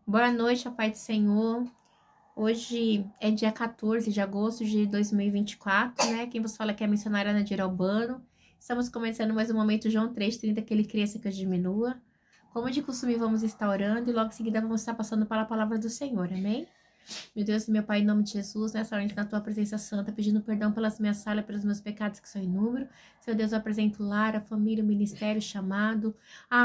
Boa noite, a paz do Senhor. Hoje é dia 14 de agosto de 2024, né? Quem vos fala aqui é a missionária Nadir Albano. Estamos começando mais um momento João 3:30, que ele cresça, que eu diminua. Como de costume, vamos estar orando e logo em seguida vamos estar passando para a palavra do Senhor, amém? Meu Deus e meu Pai, em nome de Jesus, nessa hora na tua presença santa, pedindo perdão pelas minhas falhas, pelos meus pecados que são inúmeros. Senhor Deus, eu apresento o lar, a família, o ministério, o chamado.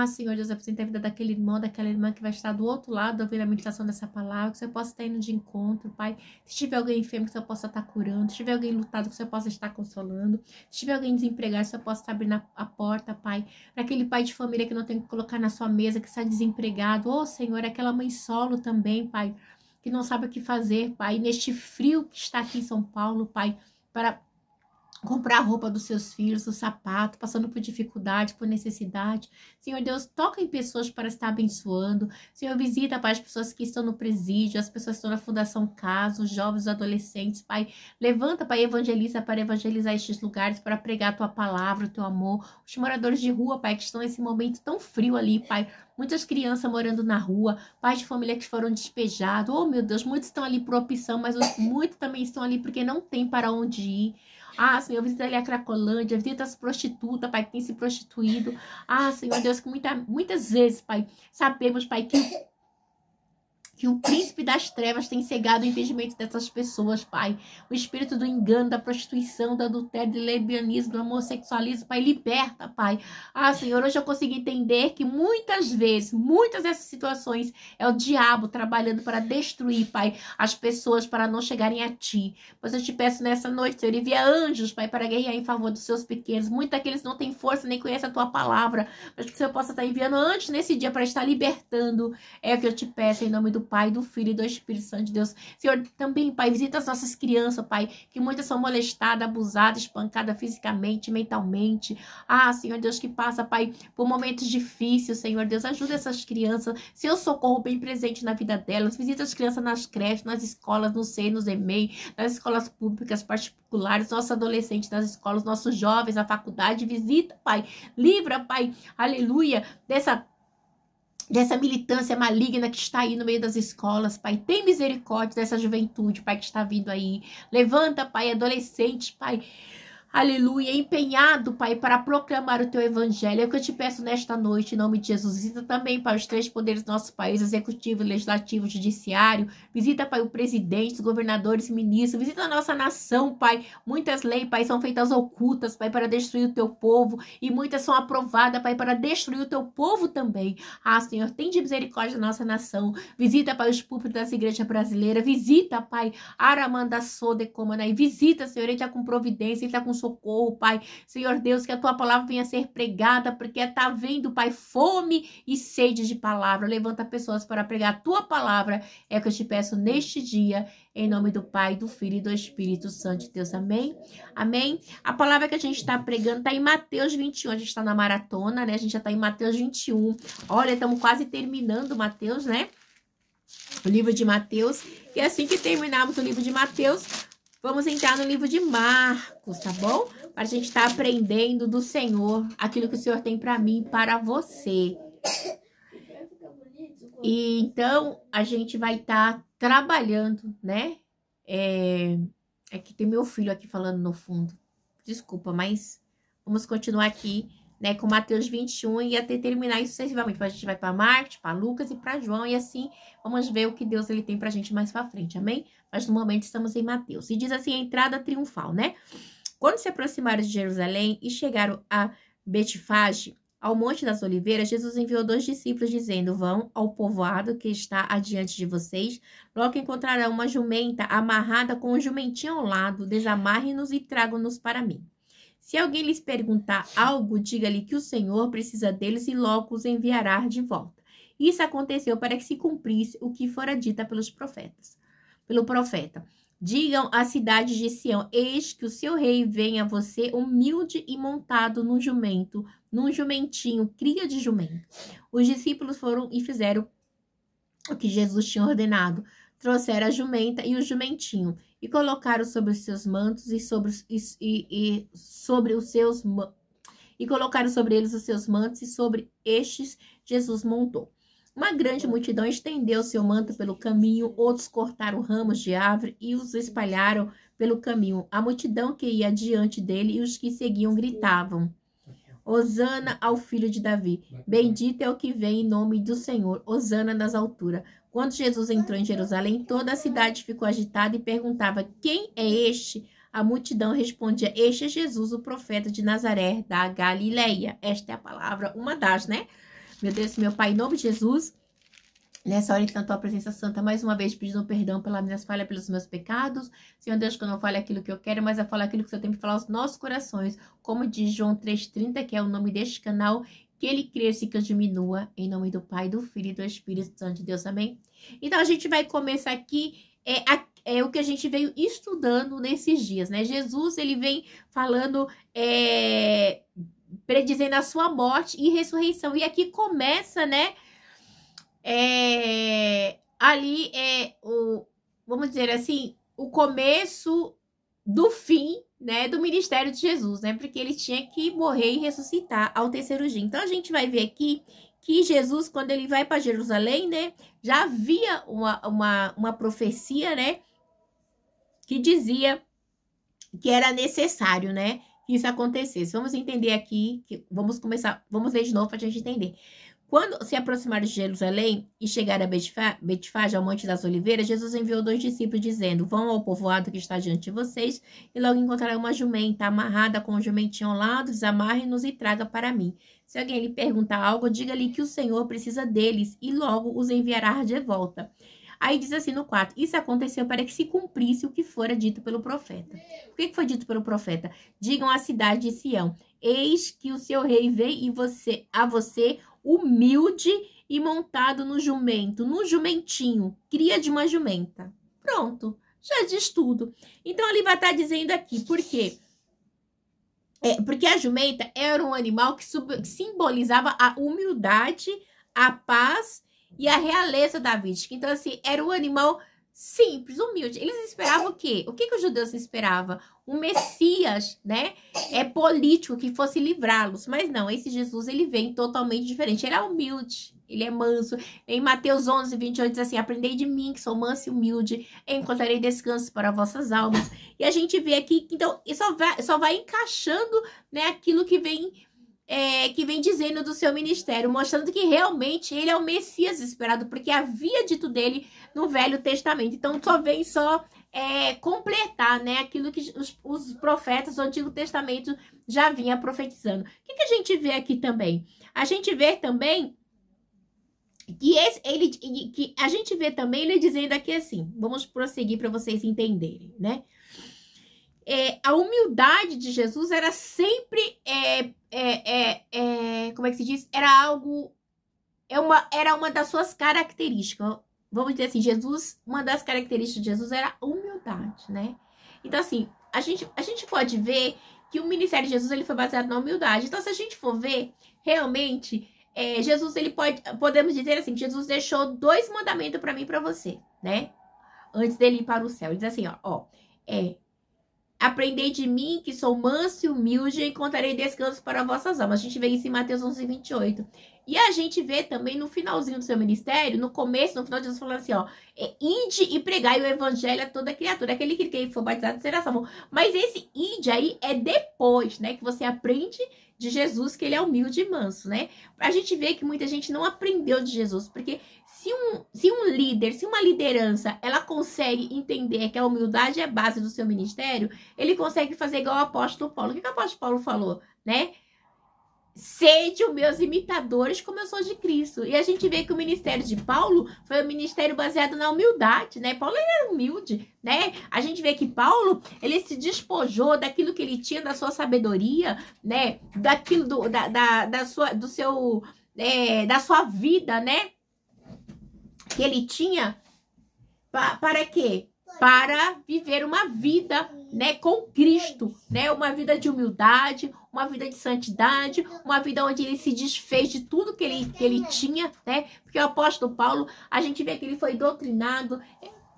Senhor Deus, eu apresento a vida daquele irmão, daquela irmã que vai estar do outro lado, ouvindo a meditação dessa palavra, que o Senhor possa estar indo de encontro, Pai. Se tiver alguém enfermo, que o Senhor possa estar curando. Se tiver alguém lutado, que o Senhor possa estar consolando. Se tiver alguém desempregado, que o Senhor possa estar abrindo a porta, Pai. Para aquele pai de família que não tem o que colocar na sua mesa, que está desempregado. Senhor, aquela mãe solo também, Pai, que não sabe o que fazer, Pai, neste frio que está aqui em São Paulo, Pai, para comprar a roupa dos seus filhos, o sapato, passando por dificuldade, por necessidade. Senhor Deus, toca em pessoas para estar abençoando. Senhor, visita, Pai, as pessoas que estão no presídio, as pessoas que estão na Fundação Casa, os jovens, os adolescentes, Pai. Levanta, Pai, evangeliza para evangelizar estes lugares, para pregar a Tua palavra, o Teu amor. Os moradores de rua, Pai, que estão nesse momento tão frio ali, Pai. Muitas crianças morando na rua, pais de família que foram despejados. Oh, meu Deus, muitos estão ali por opção, mas muitos também estão ali porque não tem para onde ir. Senhor, visita ali a Cracolândia, visita as prostitutas, Pai, que tem se prostituído. Senhor Deus, que muitas vezes, Pai, sabemos, Pai, que o príncipe das trevas tem cegado o entendimento dessas pessoas, Pai. O espírito do engano, da prostituição, do adultério, do lesbianismo, do homossexualismo, Pai, liberta, Pai. Senhor, hoje eu consigo entender que muitas vezes, muitas dessas situações é o diabo trabalhando para destruir, Pai, as pessoas para não chegarem a Ti. Pois eu te peço nessa noite, Senhor, envia anjos, Pai, para guerrear em favor dos seus pequenos. Muitos daqueles não têm força, nem conhecem a Tua palavra, mas que o Senhor possa estar enviando anjos nesse dia para estar libertando. É o que eu te peço em nome do Pai, do Filho e do Espírito Santo de Deus. Senhor, também, Pai, visita as nossas crianças, Pai, que muitas são molestadas, abusadas, espancadas fisicamente, mentalmente. Senhor Deus, que passa, Pai, por momentos difíceis, Senhor Deus, ajuda essas crianças. Seu socorro bem presente na vida delas. Visita as crianças nas creches, nas escolas, no SEI, nos EMEI, nas escolas públicas, particulares, nossos adolescentes nas escolas, nossos jovens na faculdade. Visita, Pai, livra, Pai, aleluia, dessa militância maligna que está aí no meio das escolas, Pai. Tem misericórdia dessa juventude, Pai, que está vindo aí. Levanta, Pai, adolescentes, Pai. Aleluia, empenhado, Pai, para proclamar o Teu Evangelho. É o que eu te peço nesta noite, em nome de Jesus. Visita também, Pai, os 3 poderes do nosso país, executivo, legislativo, judiciário. Visita, Pai, o presidente, os governadores, ministros. Visita a nossa nação, Pai. Muitas leis, Pai, são feitas ocultas, Pai, para destruir o Teu povo. E muitas são aprovadas, Pai, para destruir o Teu povo também. Senhor, tem de misericórdia da nossa nação. Visita, Pai, os púlpitos das igrejas brasileiras. Visita, Pai, Aramanda Sode Comana. E visita, Senhor, Ele está com providência, Ele está com socorro, Pai. Senhor Deus, que a Tua palavra venha a ser pregada, porque está vendo, Pai, fome e sede de palavra. Levanta pessoas para pregar a Tua palavra. É o que eu te peço neste dia, em nome do Pai, do Filho e do Espírito Santo de Deus. Amém? Amém? A palavra que a gente está pregando está em Mateus 21. A gente está na maratona, né? A gente já está em Mateus 21. Olha, estamos quase terminando Mateus, né? O livro de Mateus. E assim que terminarmos o livro de Mateus, vamos entrar no livro de Marcos, tá bom? Para a gente estar aprendendo do Senhor, aquilo que o Senhor tem para mim e para você. E então, a gente vai estar trabalhando, né? É que tem meu filho aqui falando no fundo. Desculpa, mas vamos continuar aqui, né? Com Mateus 21 e até terminar isso sucessivamente. A gente vai para Marcos, para Lucas e para João. E assim, vamos ver o que Deus ele tem para a gente mais para frente, amém? Mas no momento estamos em Mateus. E diz assim, a entrada triunfal, né? Quando se aproximaram de Jerusalém e chegaram a Betfage, ao Monte das Oliveiras, Jesus enviou 2 discípulos, dizendo, vão ao povoado que está adiante de vocês, logo encontrarão uma jumenta amarrada com um jumentinho ao lado, desamarre-nos e tragam-nos para mim. Se alguém lhes perguntar algo, diga-lhe que o Senhor precisa deles e logo os enviará de volta. Isso aconteceu para que se cumprisse o que fora dito pelo profeta. Digam à cidade de Sião, eis que o seu rei vem a você humilde e montado num jumentinho, cria de jumento. Os discípulos foram e fizeram o que Jesus tinha ordenado. Trouxeram a jumenta e o jumentinho e colocaram sobre os seus mantos e colocaram sobre eles os seus mantos e sobre estes Jesus montou. Uma grande multidão estendeu seu manto pelo caminho, outros cortaram ramos de árvore e os espalharam pelo caminho. A multidão que ia diante dele e os que seguiam gritavam: Hosana ao filho de Davi. Bendito é o que vem em nome do Senhor. Hosana nas alturas. Quando Jesus entrou em Jerusalém, toda a cidade ficou agitada e perguntava: quem é este? A multidão respondia: este é Jesus, o profeta de Nazaré, da Galileia. Esta é a palavra, uma das, né? Meu Deus, meu Pai, em nome de Jesus, nessa hora que na tua presença santa, mais uma vez pedindo perdão pelas minhas falhas, pelos meus pecados. Senhor Deus, que eu não fale aquilo que eu quero, mas eu falo aquilo que o Senhor tem que falar aos nossos corações. Como diz João 3,30, que é o nome deste canal, que ele cresça e que eu diminua, em nome do Pai, do Filho e do Espírito Santo de Deus, amém? Então, a gente vai começar aqui, o que a gente veio estudando nesses dias, né? Jesus, ele vem falando, predizendo a sua morte e ressurreição. E aqui começa, né? Ali vamos dizer assim, o começo do fim, né, do ministério de Jesus, né, porque ele tinha que morrer e ressuscitar ao terceiro dia. Então, a gente vai ver aqui que Jesus, quando ele vai para Jerusalém, né, já havia uma profecia, né, que dizia que era necessário, né, que isso acontecesse. Vamos entender aqui, vamos ler de novo para a gente entender. Quando se aproximaram de Jerusalém e chegaram a Betfage, ao Monte das Oliveiras, Jesus enviou 2 discípulos, dizendo: vão ao povoado que está diante de vocês, e logo encontrarão uma jumenta amarrada com um jumentinho ao lado, desamarre-nos e traga para mim. Se alguém lhe perguntar algo, diga-lhe que o Senhor precisa deles, e logo os enviará de volta. Aí diz assim no 4, isso aconteceu para que se cumprisse o que fora dito pelo profeta. O que foi dito pelo profeta? Digam à cidade de Sião: eis que o seu rei vem a você humilde e montado no jumentinho, cria de uma jumenta. Pronto, já diz tudo. Então, ele vai estar dizendo aqui, por quê? Porque a jumenta era um animal que simbolizava a humildade, a paz e a realeza davídica. Então, assim, era um animal simples, humilde. Eles esperavam o quê? O que os judeus esperavam? Um Messias, né? Político que fosse livrá-los. Mas não, esse Jesus, ele vem totalmente diferente. Ele é humilde, ele é manso. Em Mateus 11:28 diz assim: aprendei de mim, que sou manso e humilde, encontrarei descanso para vossas almas. E a gente vê aqui, então, só vai encaixando, né, aquilo que vem dizendo do seu ministério, mostrando que realmente ele é o Messias esperado, porque havia dito dele no Velho Testamento. Então, só vem completar, né, aquilo que os profetas do Antigo Testamento já vinham profetizando. O que a gente vê aqui também? A gente vê também ele dizendo aqui assim, vamos prosseguir para vocês entenderem, né? A humildade de Jesus era sempre, como é que se diz? Era uma das suas características. Vamos dizer assim, uma das características de Jesus era a humildade, né? Então, assim, a gente pode ver que o ministério de Jesus, ele foi baseado na humildade. Então, se a gente for ver, realmente, Jesus, podemos dizer assim, que Jesus deixou 2 mandamentos para mim e para você, né? Antes dele ir para o céu. Ele diz assim, aprendei de mim, que sou manso e humilde, e encontrarei descanso para vossas almas. A gente vê isso em Mateus 11:28. E a gente vê também no finalzinho do seu ministério, no final, Jesus falando assim, ide e pregai o evangelho a toda criatura. Aquele que for batizado será salvo. Mas esse ide aí é depois, né, que você aprende de Jesus, que ele é humilde e manso, né? A gente vê que muita gente não aprendeu de Jesus, porque se um líder, se uma liderança, ela consegue entender que a humildade é a base do seu ministério, ele consegue fazer igual o apóstolo Paulo. O que o apóstolo Paulo falou, né? Sede os meus imitadores como eu sou de Cristo. E a gente vê que o ministério de Paulo foi um ministério baseado na humildade, né? Paulo era humilde, né? A gente vê que Paulo, ele se despojou daquilo que ele tinha, da sua sabedoria, né? Daquilo da sua vida, né? Que ele tinha para quê? Para viver uma vida, né, com Cristo, né? Uma vida de humildade, uma vida de santidade, uma vida onde ele se desfez de tudo que ele tinha, né? Porque o apóstolo Paulo, a gente vê que ele foi doutrinado.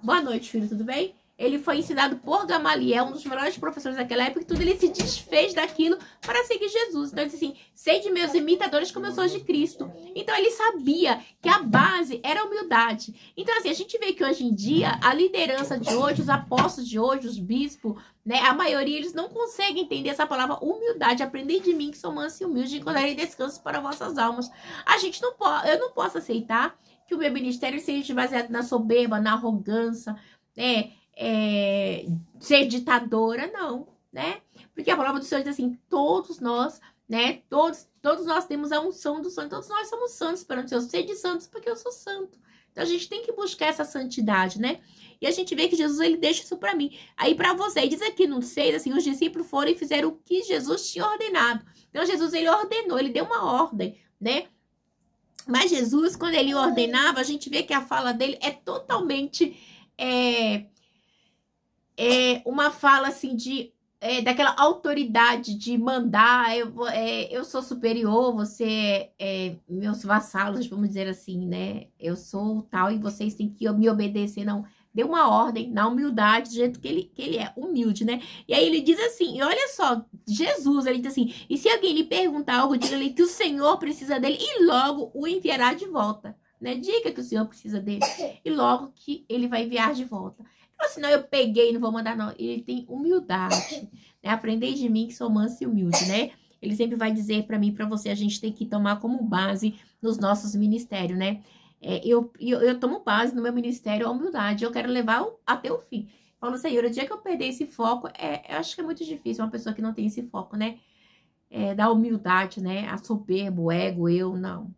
Boa noite, filho, tudo bem? Ele foi ensinado por Gamaliel, um dos melhores professores daquela época, e tudo ele se desfez daquilo para seguir Jesus. Então, ele disse assim, sede meus imitadores como eu sou de Cristo. Então, ele sabia que a base era a humildade. Então, assim, a gente vê que hoje em dia, a liderança de hoje, os apóstolos de hoje, os bispos, né, a maioria, eles não conseguem entender essa palavra humildade. Aprendei de mim que sou manso e humilde e encontrarei descanso para vossas almas. A gente não pode, eu não posso aceitar que o meu ministério seja baseado na soberba, na arrogância, né, ser ditadora, não, né? Porque a palavra do Senhor diz assim, todos nós, né, todos nós temos a unção do santo, todos nós somos santos perante o Senhor, sede santos porque eu sou santo. Então a gente tem que buscar essa santidade, né? E a gente vê que Jesus, ele deixa isso para mim. Aí para você, ele diz aqui no 6, assim, os discípulos foram e fizeram o que Jesus tinha ordenado. Então Jesus, ele ordenou, ele deu uma ordem, né? Mas Jesus, quando ele ordenava, a gente vê que a fala dele é totalmente uma fala assim de daquela autoridade de mandar, eu sou superior, você meus vassalos, vamos dizer assim, né? Eu sou tal e vocês têm que me obedecer, não. Deu uma ordem na humildade, do jeito que ele é humilde, né? E aí ele diz assim, e olha só, Jesus, ele diz assim, e se alguém lhe perguntar algo, diga-lhe que o Senhor precisa dele e logo o enviará de volta, né? Diga que o Senhor precisa dele e logo que ele vai enviar de volta. Então, assim, não, eu peguei, não vou mandar, não. Ele tem humildade, né? Aprendei de mim que sou manso e humilde, né? Ele sempre vai dizer para mim, para você, a gente tem que tomar como base nos nossos ministérios, né? Eu tomo base no meu ministério a humildade, eu quero levar até o fim. Falo, Senhor, o dia que eu perder esse foco, eu acho que é muito difícil uma pessoa que não tem esse foco, né? Da humildade, né? A soberba, o ego, eu, não.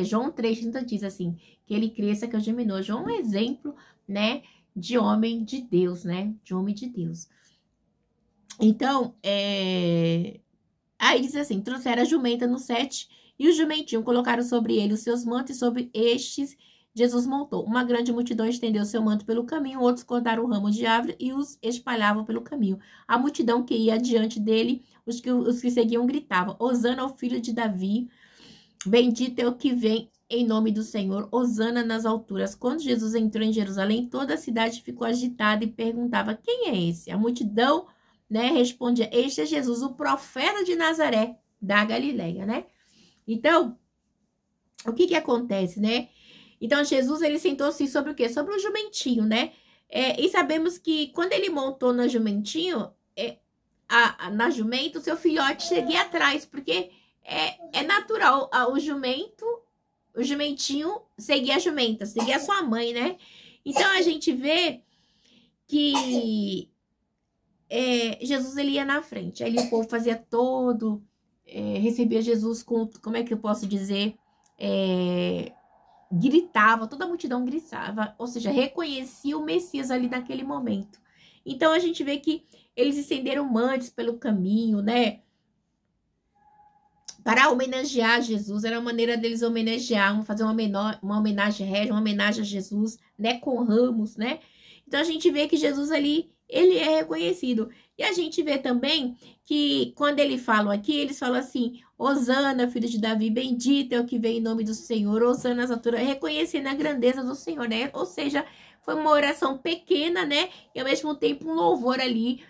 João 3,30 diz assim, que ele cresça, que eu diminua. João é um exemplo, né? De homem de Deus, né? De homem de Deus. Então, aí diz assim, trouxeram a jumenta no 7, e o jumentinho colocaram sobre ele os seus mantos, e sobre estes Jesus montou. Uma grande multidão estendeu seu manto pelo caminho, outros cortaram o ramo de árvore e os espalhavam pelo caminho. A multidão que ia adiante dele, os que seguiam gritavam, Hosana ao filho de Davi, bendito é o que vem em nome do Senhor, Hosana nas alturas. Quando Jesus entrou em Jerusalém, toda a cidade ficou agitada e perguntava, quem é esse? A multidão, né, respondia, este é Jesus, o profeta de Nazaré, da Galileia, né? Então, o que acontece, né? Então, Jesus, ele sentou-se sobre o quê? Sobre o jumentinho, né? E sabemos que quando ele montou no jumentinho, na jumenta, o seu filhote seguia atrás, porque é natural, o jumentinho seguia a jumenta, seguia a sua mãe, né? Então, a gente vê que Jesus, ele ia na frente. Aí o povo fazia todo, recebia Jesus com, como é que eu posso dizer? Gritava, toda a multidão gritava, ou seja, reconhecia o Messias ali naquele momento. Então, a gente vê que eles estenderam mantos pelo caminho, né? Para homenagear Jesus, era uma maneira deles homenagear, fazer uma homenagem régia, uma homenagem a Jesus, né? Com ramos, né? Então, a gente vê que Jesus ali, ele é reconhecido. E a gente vê também que quando eles falam aqui, eles falam assim, Hosana, filho de Davi, bendito é o que vem em nome do Senhor, Hosana nas alturas, reconhecendo a grandeza do Senhor, né? Ou seja, foi uma oração pequena, né? E ao mesmo tempo um louvor ali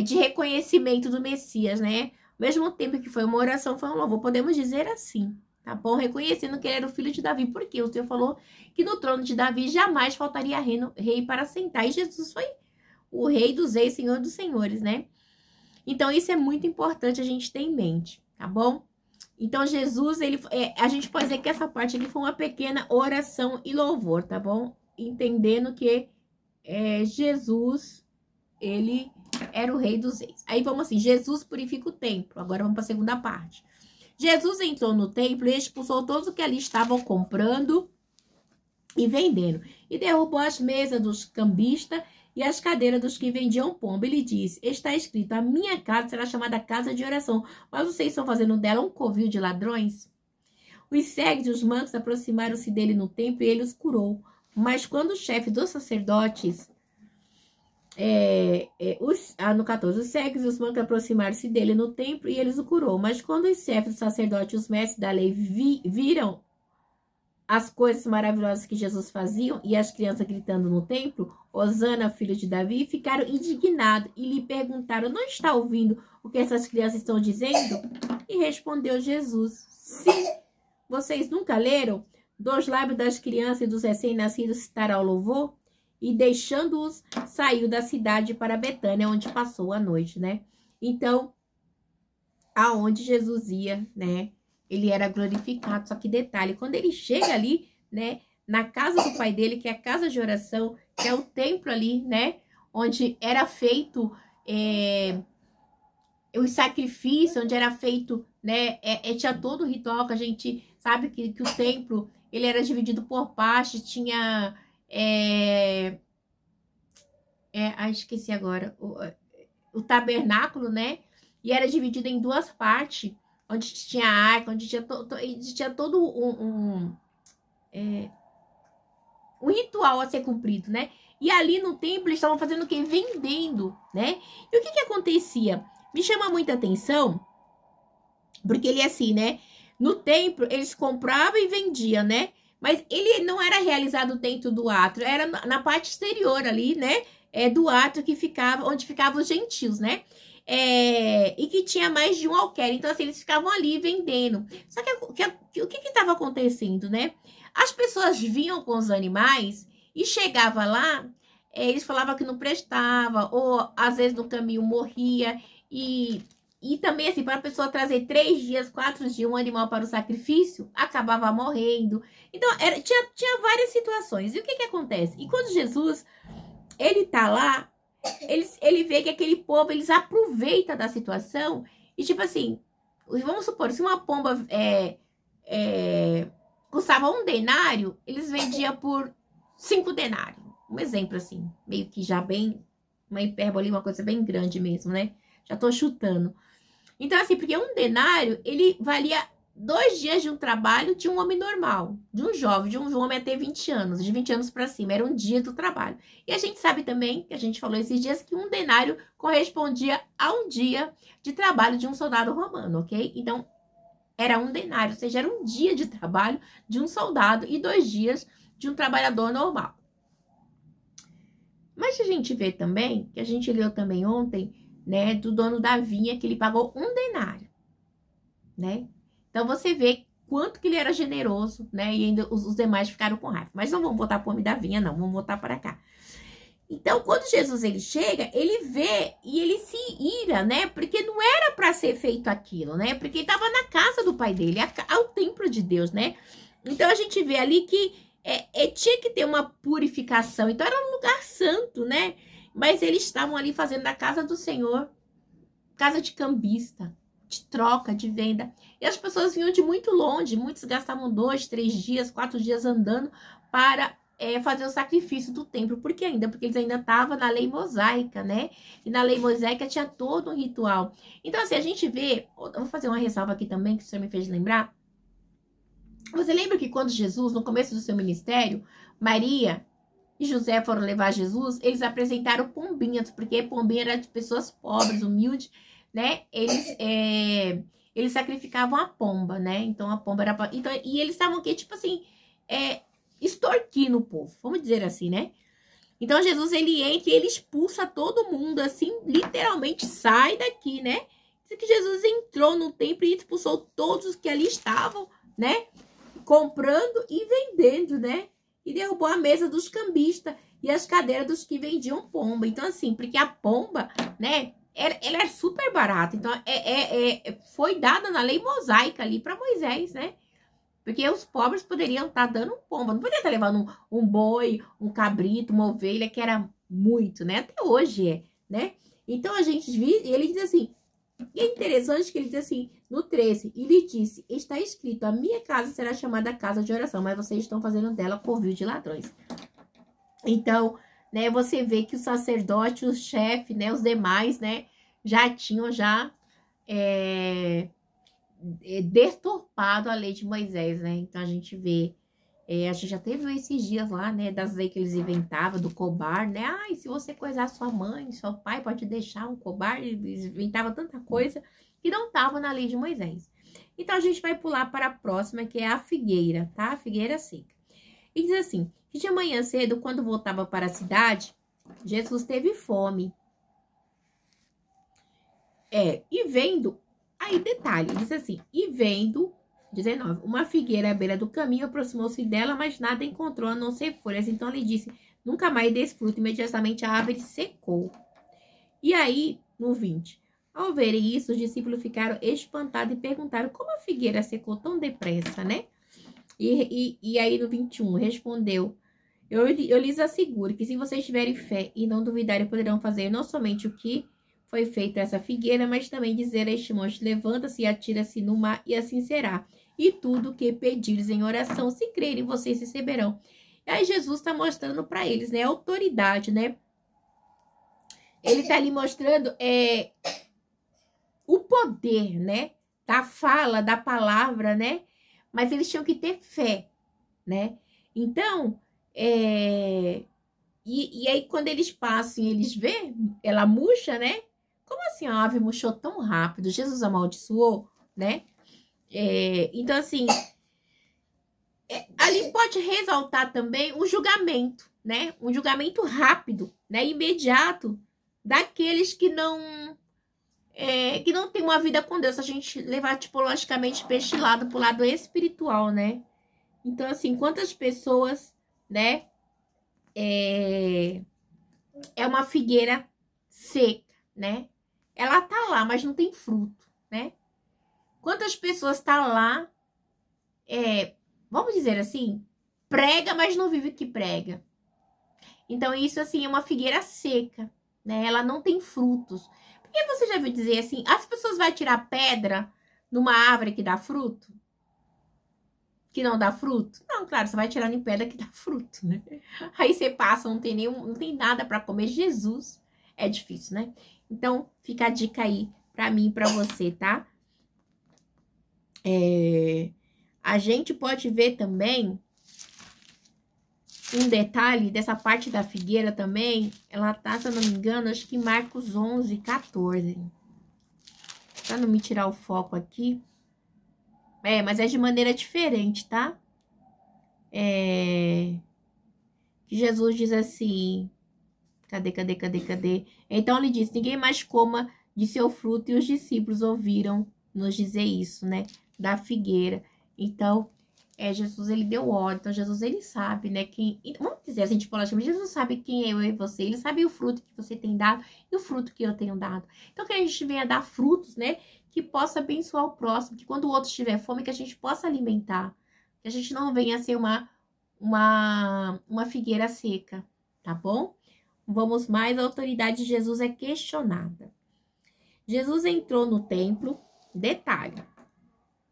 de reconhecimento do Messias, né? Ao mesmo tempo que foi uma oração, foi um louvor, podemos dizer assim, tá bom? Reconhecendo que ele era o filho de Davi, porque o Senhor falou que no trono de Davi jamais faltaria rei para sentar, e Jesus foi o rei dos reis, senhor dos senhores, né? Então, isso é muito importante a gente ter em mente, tá bom? Então, Jesus, a gente pode dizer que essa parte aqui foi uma pequena oração e louvor, tá bom? Entendendo que Jesus, ele era o rei dos reis. Aí, vamos assim, Jesus purifica o templo. Agora, vamos para a segunda parte. Jesus entrou no templo e expulsou todos os que ali estavam comprando e vendendo. E derrubou as mesas dos cambistas e as cadeiras dos que vendiam pomba. Ele disse, está escrito, a minha casa será chamada casa de oração, mas vocês estão fazendo dela um covil de ladrões? Os cegos e os mancos aproximaram-se dele no templo e ele os curou. Mas quando o chefe dos sacerdotes, no 14, os cegos e os mancos aproximaram-se dele no templo e ele os curou. Mas quando os chefes dos sacerdotes e os mestres da lei viram as coisas maravilhosas que Jesus fazia e as crianças gritando no templo, Hosana, filho de Davi, ficaram indignados e lhe perguntaram: não está ouvindo o que essas crianças estão dizendo? E respondeu Jesus: sim, vocês nunca leram? Dos lábios das crianças e dos recém-nascidos estará o louvor? E deixando-os, saiu da cidade para Betânia, onde passou a noite, né? Então, aonde Jesus ia, né? Ele era glorificado. Só que detalhe, quando ele chega ali, né? Na casa do pai dele, que é a casa de oração, que é o templo ali, né? Onde era feito o sacrifício, onde era feito, né? Tinha todo o ritual que a gente sabe que o templo, ele era dividido por partes, tinha... esqueci agora. O tabernáculo, né? E era dividido em duas partes, onde tinha a arca, onde tinha todo um ritual a ser cumprido, né? E ali no templo eles estavam fazendo o quê? Vendendo, né? E o que acontecia? Me chama muita atenção, porque ele é assim, né? No templo eles compravam e vendiam, né? Mas ele não era realizado dentro do átrio, era na parte exterior ali, né? Do átrio que ficava, onde ficavam os gentios, né? E que tinha mais de um alqueire. Então, assim, eles ficavam ali vendendo. Só que o que estava acontecendo, né? As pessoas vinham com os animais e chegava lá, eles falavam que não prestava, ou às vezes no caminho morria. E também, assim, para a pessoa trazer 3 dias, 4 dias um animal para o sacrifício, acabava morrendo. Então, tinha várias situações. E o que acontece? E quando Jesus, ele tá lá, ele vê que aquele povo, eles aproveitam da situação. E tipo assim, vamos supor, se uma pomba custava 1 denário, eles vendiam por 5 denários. Um exemplo assim, meio que já bem, uma hipérbole, uma coisa bem grande mesmo, né? Já tô chutando. Então assim, porque 1 denário, ele valia 2 dias de um trabalho de um homem normal, de um jovem, de um homem até 20 anos, de 20 anos para cima, era um dia do trabalho. E a gente sabe também, que a gente falou esses dias, que 1 denário correspondia a um dia de trabalho de um soldado romano, ok? Então, era 1 denário, ou seja, era um dia de trabalho de um soldado e 2 dias de um trabalhador normal. Mas a gente vê também, que a gente leu também ontem, né, do dono da vinha, que ele pagou 1 denário, né? Então, você vê quanto que ele era generoso, né? E ainda os demais ficaram com raiva. Mas não vamos voltar para o homem da vinha, não. Vamos voltar para cá. Então, quando Jesus, ele chega, ele vê e ele se ira, né? Porque não era para ser feito aquilo, né? Porque ele estava na casa do pai dele, ao templo de Deus, né? Então, a gente vê ali que tinha que ter uma purificação. Então, era um lugar santo, né? Mas eles estavam ali fazendo na casa do Senhor, casa de cambista, de troca, de venda. E as pessoas vinham de muito longe, muitos gastavam 2, 3 dias, 4 dias andando para fazer o sacrifício do templo. Por que ainda? Porque eles ainda estavam na lei mosaica, né? E na lei mosaica tinha todo um ritual. Então, assim, a gente vê... Eu vou fazer uma ressalva aqui também, que o Senhor me fez lembrar. Você lembra que quando Jesus, no começo do seu ministério, Maria e José foram levar Jesus, eles apresentaram pombinhas, porque pombinha era de pessoas pobres, humildes, né? Eles sacrificavam a pomba, né? Então, a pomba era... Então, e eles estavam aqui, tipo assim, extorquindo o povo, vamos dizer assim, né? Então, Jesus, ele entra e ele expulsa todo mundo, assim, literalmente, sai daqui, né? Diz que Jesus entrou no templo e expulsou todos os que ali estavam, né? Comprando e vendendo, né? E derrubou a mesa dos cambistas e as cadeiras dos que vendiam pomba. Então, assim, porque a pomba, né? Ela é super barata. Então, foi dada na lei mosaica ali para Moisés, né? Porque os pobres poderiam estar dando pomba. Não poderia estar levando um boi, um cabrito, uma ovelha, que era muito, né? Até hoje né? Então, a gente viu, ele diz assim... E é interessante que ele diz assim, no 13, e lhe disse, está escrito, a minha casa será chamada casa de oração, mas vocês estão fazendo dela covil de ladrões. Então, né, você vê que o sacerdote, o chefe, né, os demais, né, já tinham deturpado a lei de Moisés, né? Então, a gente vê, a gente já teve esses dias lá, né, das leis que eles inventavam, do cobar, né? Ai, se você coisar sua mãe, seu pai pode deixar um cobar, eles inventavam tanta coisa que não estava na lei de Moisés. Então, a gente vai pular para a próxima, que é a figueira, tá? A figueira seca. E diz assim, que de manhã cedo, quando voltava para a cidade, Jesus teve fome. E vendo, aí detalhe, diz assim, e vendo, 19, uma figueira à beira do caminho, aproximou-se dela, mas nada encontrou a não ser folhas. Então, ele disse, nunca mais desse fruto. Imediatamente a árvore secou. E aí, no 20, ao verem isso, os discípulos ficaram espantados e perguntaram como a figueira secou tão depressa, né? E aí, no 21, respondeu, eu lhes asseguro que se vocês tiverem fé e não duvidarem, poderão fazer não somente o que foi feito a essa figueira, mas também dizer a este monte, levanta-se e atira-se no mar, e assim será. E tudo o que pedires em oração, se crerem, vocês receberão. E aí Jesus está mostrando para eles, né, a autoridade, né? Ele está ali mostrando o poder, né, da fala, da palavra, né? Mas eles tinham que ter fé, né? Então, e aí quando eles passam, eles vê, ela murcha, né? Como assim a ave murchou tão rápido? Jesus amaldiçoou, né? Então, assim, ali pode ressaltar também um julgamento, né? Um julgamento rápido, né? Imediato, daqueles que não tem uma vida com Deus. A gente levar tipologicamente para este lado, pro lado espiritual, né? Então, assim, quantas pessoas, né? É uma figueira seca, né? Ela tá lá, mas não tem fruto, né? Quantas pessoas tá lá, vamos dizer assim, prega, mas não vive o que prega. Então, isso, assim, é uma figueira seca, né? Ela não tem frutos. Porque você já viu dizer assim, as pessoas vão tirar pedra numa árvore que dá fruto? Que não dá fruto? Não, claro, você vai tirar em pedra que dá fruto, né? Aí você passa, não tem nada para comer. Jesus, é difícil, né? Então, fica a dica aí para mim e para você, tá? A gente pode ver também um detalhe dessa parte da figueira também. Ela tá, se eu não me engano, acho que em Marcos 11, 14. Pra não me tirar o foco aqui. Mas é de maneira diferente, tá? Que Jesus diz assim... Cadê? Então, ele diz, ninguém mais coma de seu fruto. E os discípulos ouviram nos dizer isso, né? Da figueira. Então, Jesus, ele deu ordem. Então, Jesus, ele sabe, né? Vamos dizer assim, tipologicamente, Jesus sabe quem é eu e você. Ele sabe o fruto que você tem dado e o fruto que eu tenho dado. Então, que a gente venha dar frutos, né? Que possa abençoar o próximo. Que quando o outro tiver fome, que a gente possa alimentar. Que a gente não venha ser uma figueira seca, tá bom? Vamos mais, a autoridade de Jesus é questionada. Jesus entrou no templo, detalhe,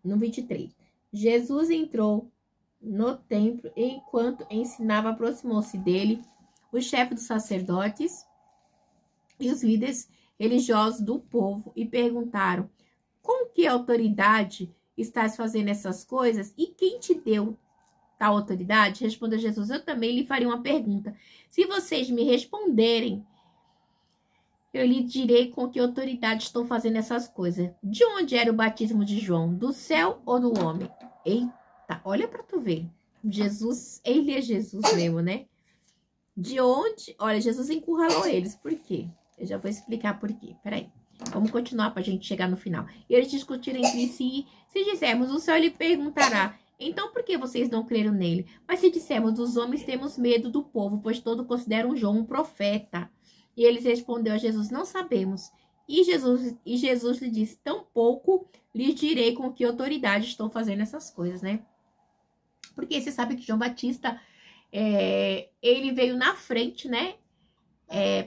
no 23. Jesus entrou no templo e enquanto ensinava, aproximou-se dele o chefe dos sacerdotes e os líderes religiosos do povo e perguntaram, com que autoridade estás fazendo essas coisas e quem te deu tal autoridade? Respondeu Jesus, eu também lhe faria uma pergunta. Se vocês me responderem, eu lhe direi com que autoridade estou fazendo essas coisas. De onde era o batismo de João? Do céu ou do homem? Eita, olha para tu ver. Jesus, ele é Jesus mesmo, né? De onde? Olha, Jesus encurralou eles. Por quê? Eu já vou explicar por quê. Peraí. Vamos continuar para a gente chegar no final. E eles discutiram entre si. Se dissermos, o céu lhe perguntará, então por que vocês não creram nele? Mas se dissermos, dos homens temos medo do povo, pois todos consideram João um profeta. E eles respondeu a Jesus, não sabemos. E Jesus lhe disse, tampouco lhes direi com que autoridade estou fazendo essas coisas, né? Porque você sabe que João Batista, ele veio na frente, né?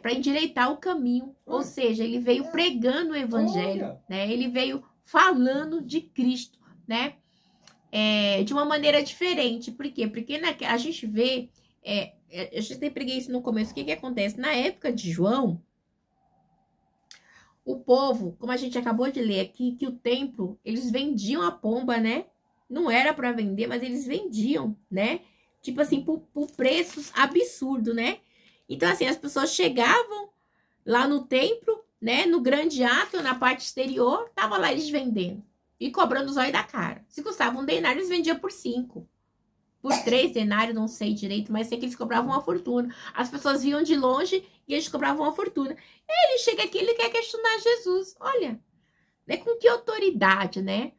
Para endireitar o caminho. Ou seja, ele veio pregando o evangelho, né? Ele veio falando de Cristo, né? De uma maneira diferente. Por quê? Porque a gente vê... eu já até preguei isso no começo. O que acontece? Na época de João, o povo, como a gente acabou de ler aqui, que o templo, eles vendiam a pomba, né? Não era para vender, mas eles vendiam, né? Tipo assim, por preços absurdos, né? Então, assim, as pessoas chegavam lá no templo, né? No grande átrio, na parte exterior, tava lá eles vendendo, e cobrando os olhos da cara. Se custava 1 denário, eles vendiam por 5. Por 3 denários, não sei direito, mas sei que eles cobravam uma fortuna. As pessoas viam de longe e eles cobravam uma fortuna. Ele chega aqui, ele quer questionar Jesus. Olha, né, com que autoridade, né?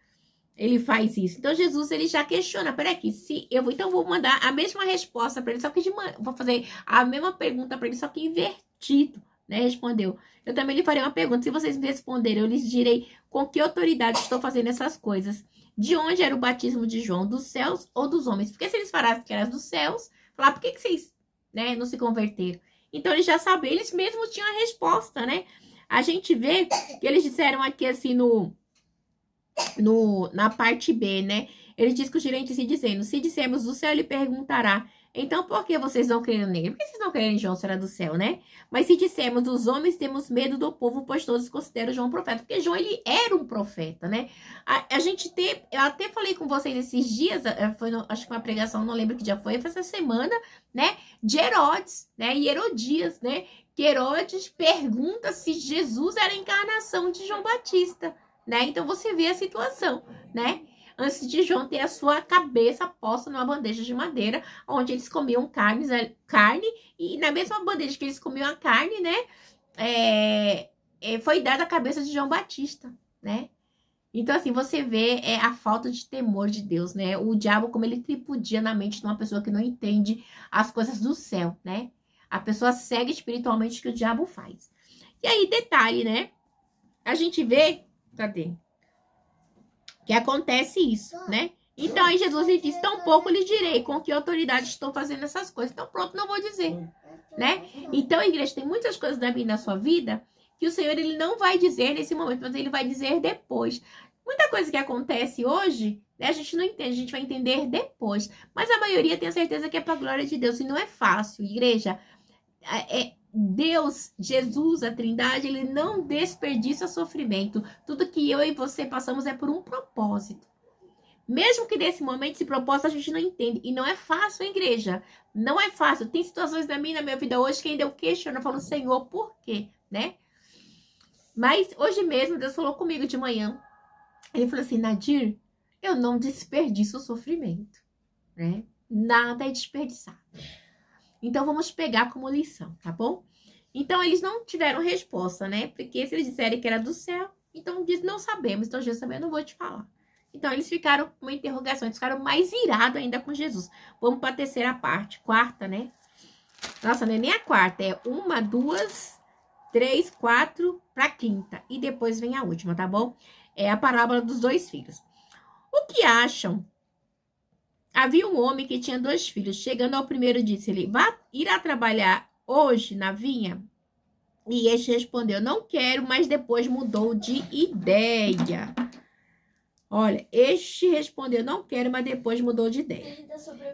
Ele faz isso. Então, Jesus, ele já questiona. Peraí aqui, então vou mandar a mesma resposta para ele, só que vou fazer a mesma pergunta para ele, só que invertido, né? Respondeu. Eu também lhe farei uma pergunta. Se vocês me responderem, eu lhes direi com que autoridade estou fazendo essas coisas. De onde era o batismo de João? Dos céus ou dos homens? Porque se eles falassem que era dos céus, falar, por que vocês, né, não se converteram? Então, eles já sabiam, eles mesmos tinham a resposta, né? A gente vê que eles disseram aqui, assim, na parte B, né? Ele diz que o gerente se dizendo, se dissermos do céu, ele perguntará, então por que vocês não creram nele? Por que vocês não creram em João, será do céu, né? Mas se dissermos dos homens, temos medo do povo, pois todos consideram João um profeta. Porque João, ele era um profeta, né? Eu até falei com vocês esses dias, acho que uma pregação, não lembro que dia foi essa semana, né? De Herodes, né? E Herodias, né? Que Herodes pergunta se Jesus era a encarnação de João Batista, né? Então, você vê a situação, né? Antes de João ter a sua cabeça posta numa bandeja de madeira, onde eles comiam carne, e na mesma bandeja que eles comiam a carne, né? Foi dada a cabeça de João Batista, né? Então, assim, você vê a falta de temor de Deus, né? O diabo, como ele tripudia na mente de uma pessoa que não entende as coisas do céu, né? A pessoa segue espiritualmente o que o diabo faz. E aí, detalhe, né? A gente vê... Cadê? Que acontece isso, né? Então, aí Jesus lhe disse, tampouco lhe direi com que autoridade estou fazendo essas coisas. Então, pronto, não vou dizer, né? Então, igreja, tem muitas coisas da vida na sua vida que o Senhor, ele não vai dizer nesse momento, mas ele vai dizer depois. Muita coisa que acontece hoje, né, a gente não entende, a gente vai entender depois. Mas a maioria tem a certeza que é para a glória de Deus. E não é fácil, igreja. Deus, Jesus, a Trindade, ele não desperdiça sofrimento. Tudo que eu e você passamos é por um propósito. Mesmo que nesse momento esse propósito a gente não entende. E não é fácil, hein, igreja? Não é fácil. Tem situações na minha vida hoje que ainda eu questiono, eu falo, Senhor, por quê? Né? Mas hoje mesmo Deus falou comigo de manhã. Ele falou assim, Nadir, eu não desperdiço o sofrimento, né? Nada é desperdiçado. Então, vamos pegar como lição, tá bom? Então, eles não tiveram resposta, né? Porque se eles disserem que era do céu, então diz, não sabemos. Então, Jesus também não vou te falar. Então, eles ficaram com uma interrogação, eles ficaram mais irados ainda com Jesus. Vamos para a terceira parte, quarta, né? Nossa, não é nem a quarta, é 1, 2, 3, 4 para a quinta. E depois vem a última, tá bom? É a parábola dos 2 filhos. O que acham? Havia um homem que tinha 2 filhos. Chegando ao primeiro, disse-lhe, irá trabalhar hoje na vinha? E este respondeu, não quero, mas depois mudou de ideia. Olha, este respondeu, não quero, mas depois mudou de ideia.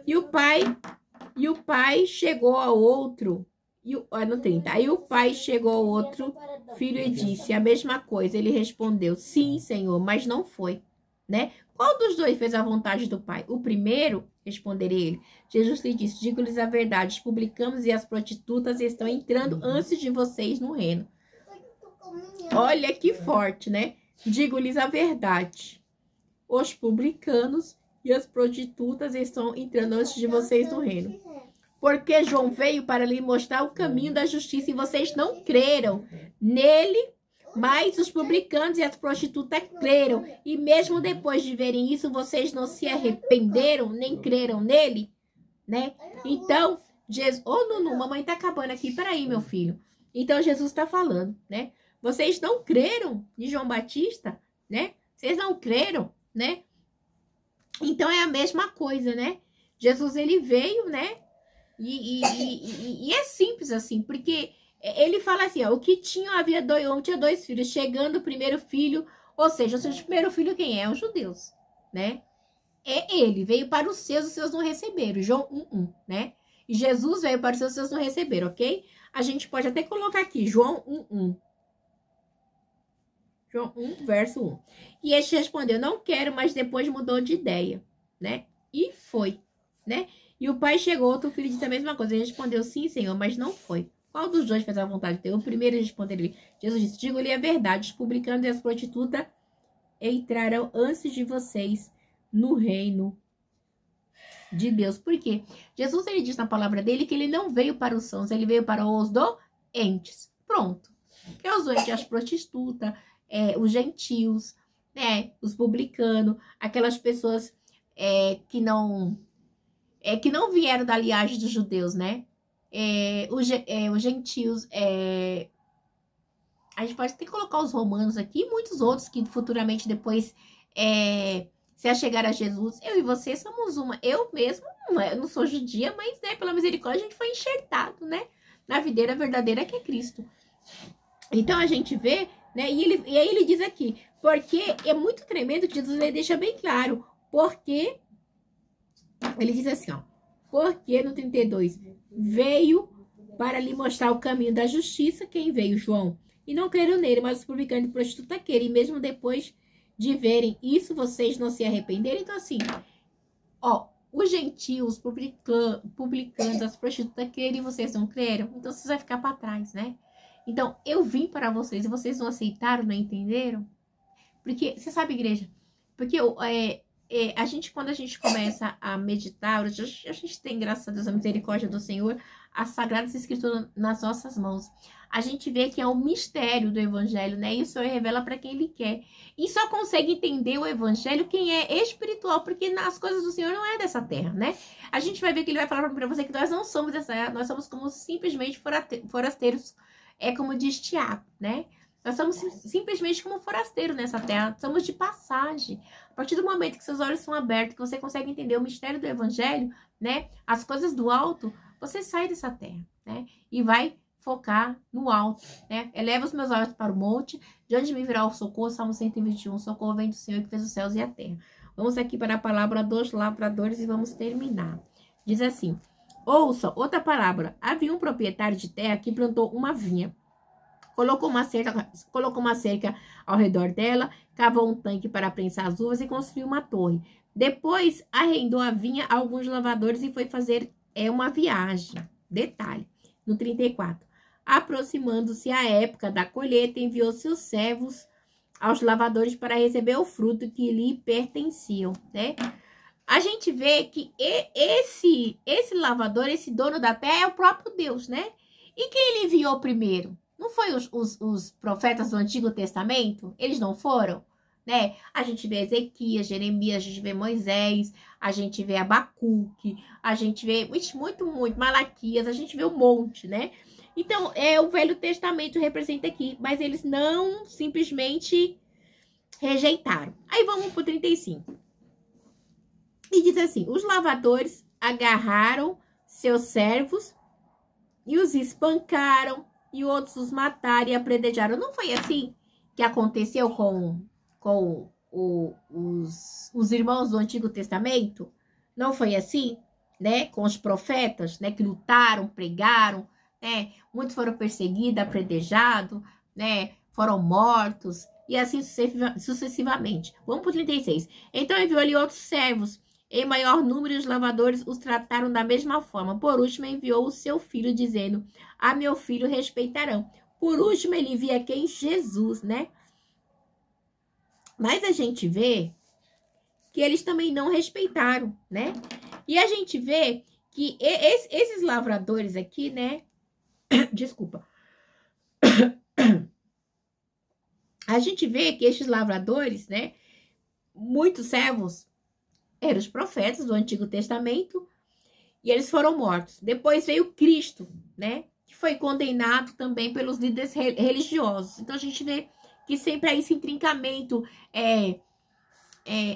E o pai chegou ao outro, no 30. Aí o pai chegou ao outro filho e disse a mesma coisa. Ele respondeu, sim, Senhor, mas não foi, né? Qual dos 2 fez a vontade do pai? O primeiro, responderia ele. Jesus lhe disse, digo-lhes a verdade, os publicanos e as prostitutas estão entrando antes de vocês no reino. Olha que forte, né? Digo-lhes a verdade, os publicanos e as prostitutas estão entrando antes de vocês no reino. Porque João veio para lhe mostrar o caminho da justiça e vocês não creram nele. Mas os publicanos e as prostitutas creram. E mesmo depois de verem isso, vocês não se arrependeram, nem creram nele, né? Então, Jesus... Ô, Nunu, mamãe tá acabando aqui. Peraí, meu filho. Então, Jesus está falando, né? Vocês não creram em João Batista, né? Vocês não creram, né? Então, é a mesma coisa, né? Jesus, ele veio, né? E é simples assim, porque... Ele fala assim, ó, o que tinha 2 filhos, chegando o primeiro filho, ou seja, o primeiro filho quem é? Os judeus, né? É ele, veio para os seus não receberam, João 1:1, né? E Jesus veio para os seus não receberam, ok? A gente pode até colocar aqui, João 1:1. João 1, verso 1. E este respondeu, não quero, mas depois mudou de ideia, né? E foi, né? E o pai chegou, outro filho disse a mesma coisa, ele respondeu, sim, Senhor, mas não foi. Qual dos 2 fez a vontade de Deus? O primeiro respondeu-lhe. Jesus disse, digo-lhe a verdade, os publicanos e as prostitutas entrarão antes de vocês no reino de Deus. Por quê? Jesus, ele diz na palavra dele que ele não veio para os sãos, ele veio para os doentes. Pronto. Que é os doentes, as prostitutas, os gentios, né? Os publicanos, aquelas pessoas que não vieram da linhagem dos judeus, né? Os gentios, a gente pode ter que colocar os romanos aqui e muitos outros que futuramente depois se achegar a Jesus. Eu e você somos uma. Eu mesmo não sou judia, mas, né, pela misericórdia a gente foi enxertado, né, na videira verdadeira que é Cristo. Então a gente vê, né, e aí ele diz aqui, porque é muito tremendo que Jesus, ele deixa bem claro, porque ele diz assim, ó, porque no 32, veio para lhe mostrar o caminho da justiça, quem veio? João. E não creram nele, mas os publicanos e prostitutas querem, e mesmo depois de verem isso, vocês não se arrependerem. Então, assim, ó, os gentios, publicanos, as prostitutas querem, vocês não creram, então vocês vão ficar para trás, né? Então, eu vim para vocês e vocês não aceitaram, não entenderam? Porque, você sabe, igreja, porque a gente, quando a gente começa a meditar, a gente tem, graças a Deus, a misericórdia do Senhor, as Sagradas Escrituras nas nossas mãos. A gente vê que é um mistério do Evangelho, né? E o Senhor revela para quem Ele quer. E só consegue entender o Evangelho quem é espiritual, porque as coisas do Senhor não é dessa terra, né? A gente vai ver que Ele vai falar para você que nós não somos dessa terra, nós somos como simplesmente forasteiros, como diz Tiago, né? Nós somos simplesmente como forasteiro nessa terra, somos de passagem. A partir do momento que seus olhos são abertos, que você consegue entender o mistério do Evangelho, né? As coisas do alto, você sai dessa terra, né? E vai focar no alto, né? Eleva os meus olhos para o monte, de onde me virá o socorro, Salmo 121, socorro vem do Senhor que fez os céus e a terra. Vamos aqui para a palavra dos lavradores e vamos terminar. Diz assim, ouça, outra palavra, havia um proprietário de terra que plantou uma vinha, colocou uma cerca ao redor dela, cavou um tanque para prensar as uvas e construiu uma torre. Depois arrendou a vinha a alguns lavradores e foi fazer uma viagem. Detalhe, no 34. Aproximando-se a época da colheita, enviou seus servos aos lavradores para receber o fruto que lhe pertenciam, né? A gente vê que esse lavrador, esse dono da terra é o próprio Deus, né? E quem ele enviou primeiro? Não foi os profetas do Antigo Testamento? Eles não foram? Né? A gente vê Ezequias, Jeremias, a gente vê Moisés, a gente vê Abacuque, a gente vê muito, Malaquias, a gente vê um monte, né? Então, o Velho Testamento representa aqui, mas eles não simplesmente rejeitaram. Aí vamos pro 35. E diz assim, os lavradores agarraram seus servos e os espancaram, e outros os mataram e apredejaram. Não foi assim que aconteceu com os irmãos do Antigo Testamento? Não foi assim, né? Com os profetas, né? Que lutaram, pregaram, né? Muitos foram perseguidos, apredejados, né? Foram mortos, e assim sucessivamente. Vamos para o 36. Então enviou-lhe outros servos, em maior número, os lavradores os trataram da mesma forma. Por último, enviou o seu filho, dizendo, a meu filho respeitarão. Por último, ele envia quem? Jesus, né? Mas a gente vê que eles também não respeitaram, né? E a gente vê que esses lavradores aqui, né? Desculpa. A gente vê que esses lavradores, né? Muitos servos eram os profetas do Antigo Testamento e eles foram mortos. Depois veio Cristo, né? Que foi condenado também pelos líderes religiosos. Então a gente vê que sempre há esse intrincamento,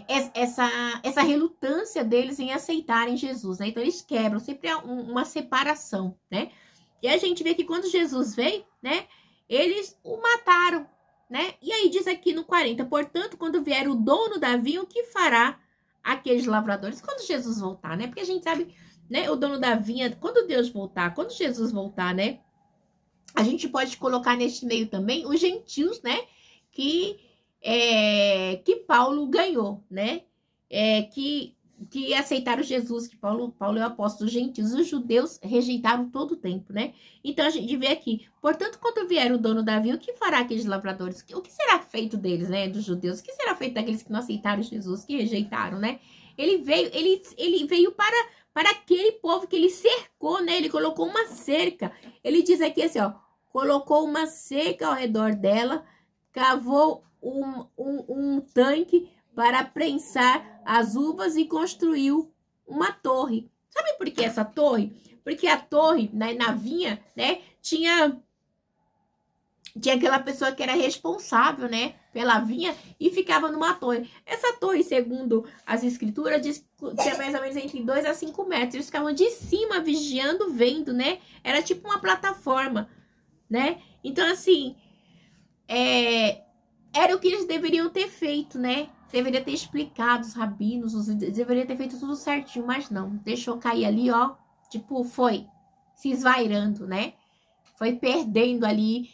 essa relutância deles em aceitarem Jesus, né? Então eles quebram, sempre há uma separação, né? E a gente vê que quando Jesus veio, né? Eles o mataram, né? E aí diz aqui no 40, portanto, quando vier o dono da vinha, o que fará aqueles lavradores? Quando Jesus voltar, né? Porque a gente sabe, né? O dono da vinha, quando Deus voltar, quando Jesus voltar, né? A gente pode colocar neste meio também os gentios, né? Que Paulo ganhou, né? Que que aceitaram Jesus, que Paulo é o apóstolo dos gentios, os judeus rejeitaram todo o tempo, né? Então a gente vê aqui, portanto, quando vier o dono da vinha, o que fará aqueles lavradores? O que será feito deles, né? Dos judeus? O que será feito daqueles que não aceitaram Jesus, que rejeitaram, né? Ele veio para aquele povo que ele cercou, né? Ele colocou uma cerca. Ele diz aqui assim, ó, colocou uma cerca ao redor dela, cavou um tanque para prensar as uvas e construiu uma torre. Sabe por que essa torre? Porque a torre, né, na vinha, né, tinha aquela pessoa que era responsável, né, pela vinha e ficava numa torre. Essa torre, segundo as escrituras, diz que tinha mais ou menos entre 2 a 5 metros. Eles ficavam de cima, vigiando, vendo, né? Era tipo uma plataforma, né? Então, assim, era o que eles deveriam ter feito, né? Deveria ter explicado os rabinos, deveria ter feito tudo certinho, mas não. Deixou cair ali, ó. Tipo, foi se esvairando, né? Foi perdendo ali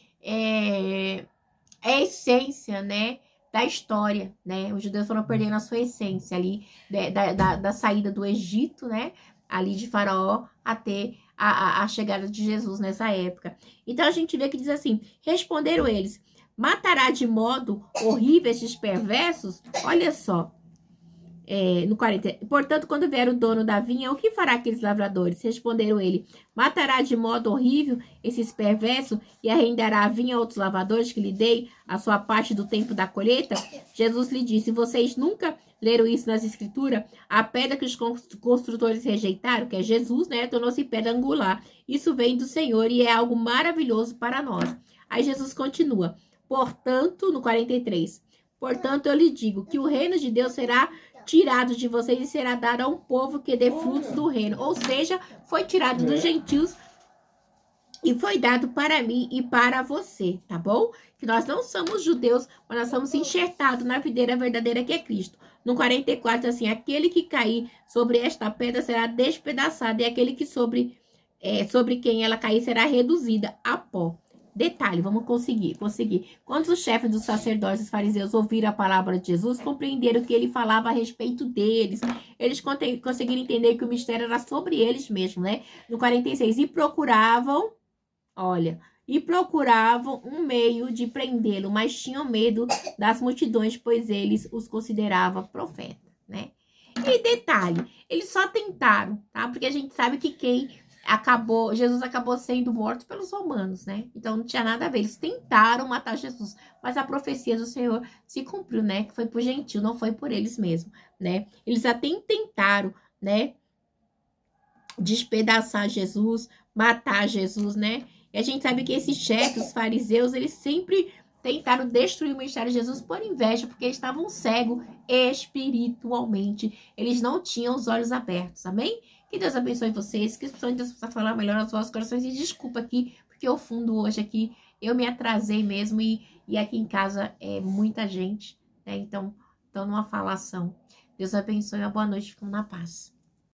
a essência, né? Da história, né? Os judeus foram perdendo a sua essência ali, da saída do Egito, né? Ali de Faraó até a chegada de Jesus nessa época. Então a gente vê que diz assim: responderam eles: matará de modo horrível estes perversos? Olha só, no 40. Portanto, quando vier o dono da vinha, o que fará aqueles lavradores? Responderam ele: matará de modo horrível esses perversos e arrendará a vinha a outros lavradores que lhe dei a sua parte do tempo da colheita? Jesus lhe disse: vocês nunca leram isso nas escrituras? A pedra que os construtores rejeitaram, que é Jesus, né, tornou-se pedra angular. Isso vem do Senhor e é algo maravilhoso para nós. Aí Jesus continua: portanto, no 43, portanto eu lhe digo que o reino de Deus será tirado de vocês e será dado a um povo que dê frutos do reino. Ou seja, foi tirado dos gentios e foi dado para mim e para você, tá bom? Que nós não somos judeus, mas nós somos enxertados na videira verdadeira que é Cristo. No 44, assim, aquele que cair sobre esta pedra será despedaçado e aquele que sobre quem ela cair será reduzida a pó. Detalhe, vamos conseguir. Quando os chefes dos sacerdotes e fariseus ouviram a palavra de Jesus, compreenderam que ele falava a respeito deles. Eles conseguiram entender que o mistério era sobre eles mesmos, né? No 46, e procuravam um meio de prendê-lo, mas tinham medo das multidões, pois eles os consideravam profeta, né? E detalhe, eles só tentaram, tá? Porque a gente sabe que Jesus acabou sendo morto pelos romanos, né? Então não tinha nada a ver. Eles tentaram matar Jesus, mas a profecia do Senhor se cumpriu, né? Que foi por gentil, não foi por eles mesmos, né? Eles até tentaram, né? Despedaçar Jesus, matar Jesus, né? E a gente sabe que esses chefes, os fariseus, eles sempre tentaram destruir o ministério de Jesus por inveja, porque eles estavam cegos espiritualmente. Eles não tinham os olhos abertos, amém? Que Deus abençoe vocês, que o Espírito de Deus possa falar melhor aos vossos corações. E desculpa aqui, porque o fundo hoje aqui, eu me atrasei mesmo e aqui em casa é muita gente, né? Então, numa falação. Deus abençoe, uma boa noite, ficam na paz.